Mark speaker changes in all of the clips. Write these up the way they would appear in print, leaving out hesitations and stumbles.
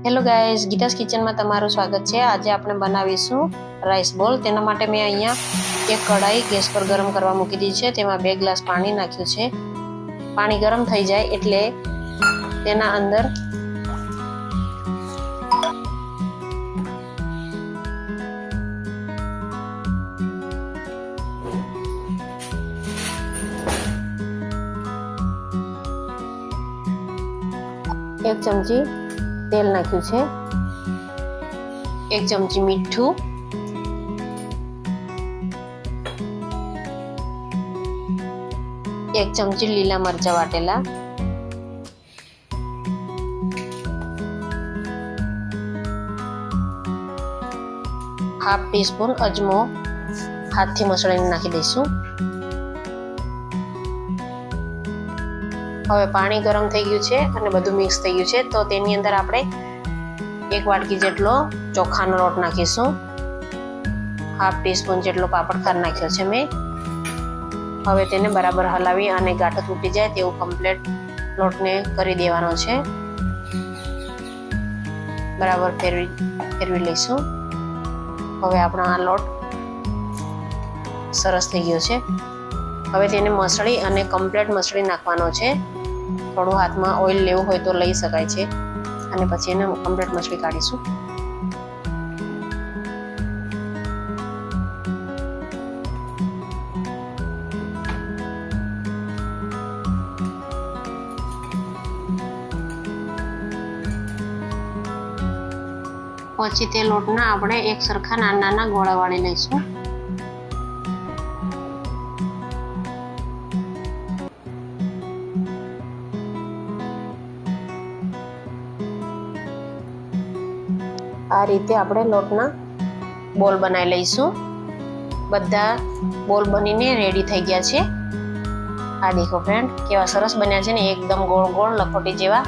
Speaker 1: Hello guys, Geeta's કિચનમાં તમારું સ્વાગત છે। આજે આપણે બનાવીશું રાઈસ બોલ। તેના માટે મેં અહીંયા એક કઢાઈ ગેસ પર ગરમ કરવા મૂકી દીધી છે। તેમાં 2 ગ્લાસ પાણી નાખ્યું છે। પાણી ગરમ થઈ જાય એટલે તેના અંદર એક ચમચી તેલ નાખ્યું છે, 1 ચમચી મીઠું, 1 ચમચી લીલા મરચાં વાટેલા, 1/2 ટીસ્પૂન અજમો હાથથી મસળીને નાખી દઈશું। હવે પાણી ગરમ થઈ ગયું છે અને બધું મિક્સ થઈ ગયું છે, તો તેની અંદર આપણે 1 વાટકી જેટલો ચોખાનો લોટ નાખીશું, 1/2 ટીસ્પૂન જેટલો પાપડ ખાર નાખ્યો છે મેં। હવે તેને બરાબર હલાવી અને ગાંઠો તૂટી જાય તેવું કમ્પ્લીટ લોટને કરી દેવાનો છે। બરાબર ફેરવી લઈશું। હવે આપણો આ લોટ સરસ થઈ ગયો છે। હવે તેને મસળી અને કમ્પ્લીટ મસળી નાખવાનો છે। થોડું હાથમાં ઓઇલ લેવું હોય તો લઈ શકાય છે અને પછી એને કમ્પ્લીટ મસળી કાઢીશું। પછી તે લોટના આપણે એક સરખા નાના ગોળા વાળી લઈશું। આ રીતે આપણે લોટના બોલ બનાવી લઈશું। બધા બોલ બનીને રેડી થઈ ગયા છે। આ દેખો ફ્રેન્ડ, કેવા સરસ બન્યા છે ને, એકદમ ગોળ ગોળ લખોટી જેવા।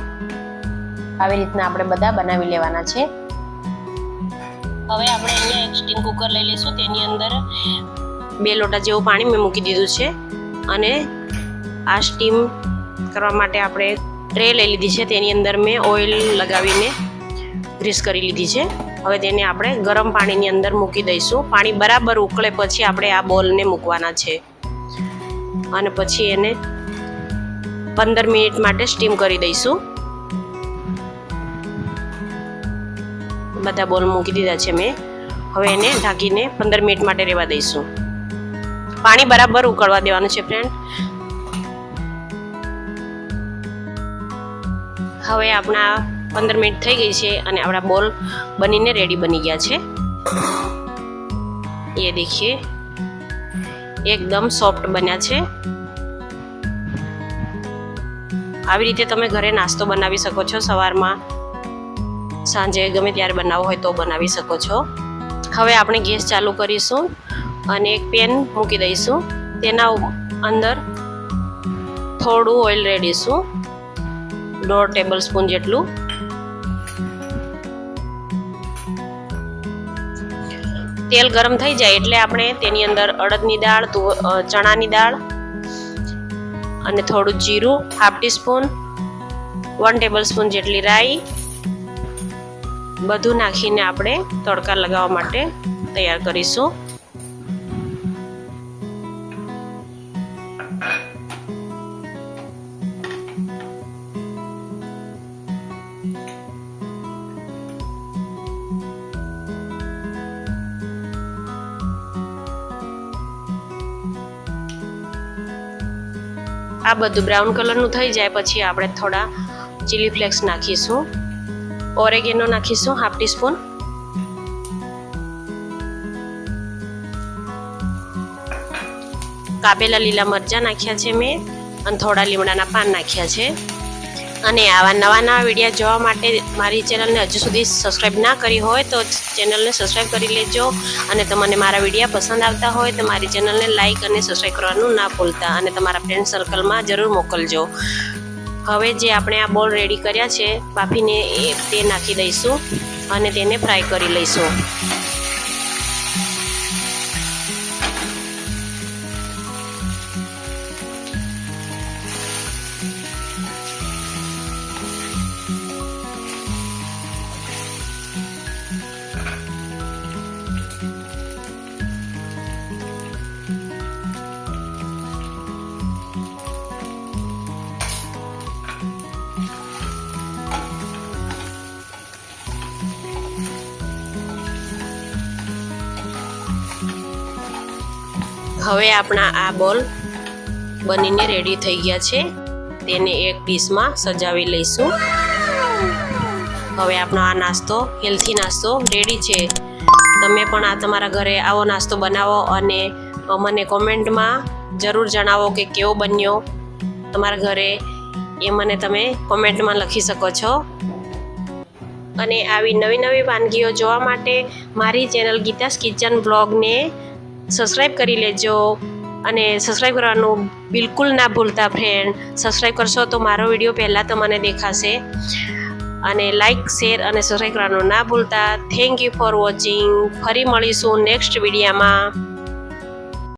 Speaker 1: આવી રીતના આપણે બધા બનાવી લેવાના છે। હવે આપણે અહીંયા એક સ્ટીમ કુકર લઈ લઈશું। તેની અંદર 2 લોટા જેવું પાણી મેં મૂકી દીધું છે અને આ સ્ટીમ કરવા માટે આપણે ટ્રે લઈ લીધી છે। તેની અંદર મેં ઓઇલ લગાવીને ગ્રીસ કરી લીધી છે। હવે તેને આપણે ગરમ પાણીની અંદર મૂકી દઈશું। પાણી બરાબર ઉકળે પછી આપણે આ બોલને મૂકવાના છે અને પછી એને 15 મિનિટ માટે સ્ટીમ કરી દઈશું। બધા બોલ મૂકી દીધા છે મેં। હવે એને ઢાંકીને 15 મિનિટ માટે રહેવા દઈશું। પાણી બરાબર ઉકળવા દેવાનું છે ફ્રેન્ડ। હવે આપણા 15 મિનિટ થઈ ગઈ છે અને આપણા બોલ બનીને રેડી બની ગયા છે। ये देखिए, એકદમ સોફ્ટ બન્યા છે। આવી રીતે તમે ઘરે નાસ્તો બનાવી શકો છો। સવારમાં, સાંજે ગમે ત્યારે બનાવવો હોય તો બનાવી શકો છો। હવે આપણે ગેસ ચાલુ કરીશું અને એક પેન મૂકી દઈશું। તેના અંદર થોડું ઓઇલ રેડીશું, 1.5 ટેબલ સ્પૂન જેટલું। તેલ ગરમ થઈ જાય એટલે આપણે તેની અંદર અડદની દાળ, ચણાની દાળ અને થોડું જીરું, 1/2 ટીસ્પૂન, 1 ટેબલ સ્પૂન જેટલી રાઈ બધું નાખીને આપણે તડકા લગાવવા માટે તૈયાર કરીશું। આ બધું બ્રાઉન કલરનું થઈ જાય પછી આપણે થોડા ચીલી ફ્લેક્સ નાખીશું, ઓરેગેનો નાખીશું 1/2 ટીસ્પૂન, કાપેલા લીલા મરચાં નાખ્યા છે મેં અને થોડા લીમડાના પાન નાખ્યા છે। અને આવા નવા વિડીયો જોવા માટે મારી ચેનલને હજુ સુધી સબસ્ક્રાઈબ ના કરી હોય તો ચેનલને સબસ્ક્રાઈબ કરી લેજો। અને તમને મારા વિડીયો પસંદ આવતા હોય તો મારી ચેનલને લાઈક અને સબસ્ક્રાઈબ કરવાનું ના ભૂલતા અને તમારા ફ્રેન્ડ સર્કલમાં જરૂર મોકલજો। હવે જે આપણે આ બોલ રેડી કર્યા છે બાફીને, તે નાખી દઈશું અને તેને ફ્રાય કરી લઈશું। હવે આપણા આ બોલ બનીને રેડી થઈ ગયા છે. તેને એક ડીશમાં સજાવી લઈશું. હવે આપણો આ નાસ્તો હેલ્થી નાસ્તો રેડી છે. તમે પણ આ તમારા ઘરે આવો નાસ્તો બનાવો અને મને કોમેન્ટમાં જરૂર જણાવો કે કેવો બન્યો તમારા ઘરે, એ મને તમે કોમેન્ટમાં લખી શકો છો. અને આવી નવી નવી વાનગીઓ જોવા માટે મારી ચેનલ ગીતાસ કિચન બ્લોગને સબસ્ક્રાઈબ કરી લેજો. અને સબસ્ક્રાઈબ કરવાનું બિલકુલ ના ભૂલતા ફ્રેન્ડ. સબસ્ક્રાઈબ કરશો તો મારો વિડીયો પહેલાં તમને દેખાશે. અને લાઈક, શેર અને સબસ્ક્રાઈબ કરવાનું ના ભૂલતા. Thank you for watching. ફરી મળીશું નેક્સ્ટ વિડીયોમાં.